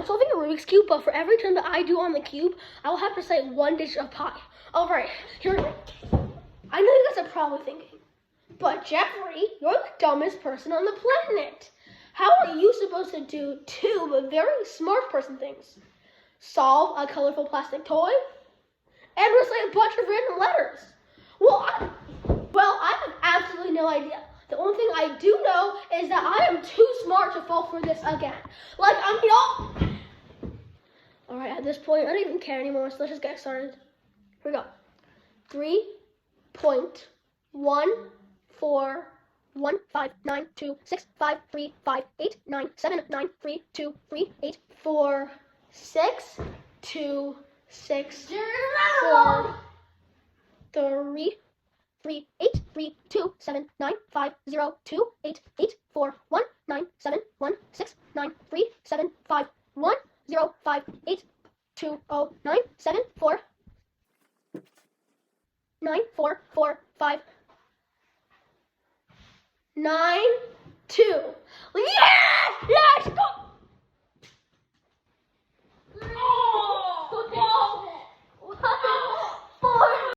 solving a Rubik's Cube, but for every turn that I do on the cube, I will have to say one digit of pi. All right, here we go. I know you guys are probably thinking, but Jeffrey, you're the dumbest person on the planet. How are you supposed to do two but very smart person things? Solve a colorful plastic toy and recite a bunch of random letters. Well, I have absolutely no idea. The only thing I do know is that I am too smart to fall for this again. All right, at this point, I don't even care anymore, so let's just get started. Here we go. 3.1, 4, 1, 9, 7, 9, 3, 2, 3, 8, 3, 2, 7, 9, 5, 0, 2, 8, 8, 4, 1, 9, 7, 1, 6, 9, 3, 7, 5, 1, 0, 5, 8, 2, 9, 7, 4. Yes!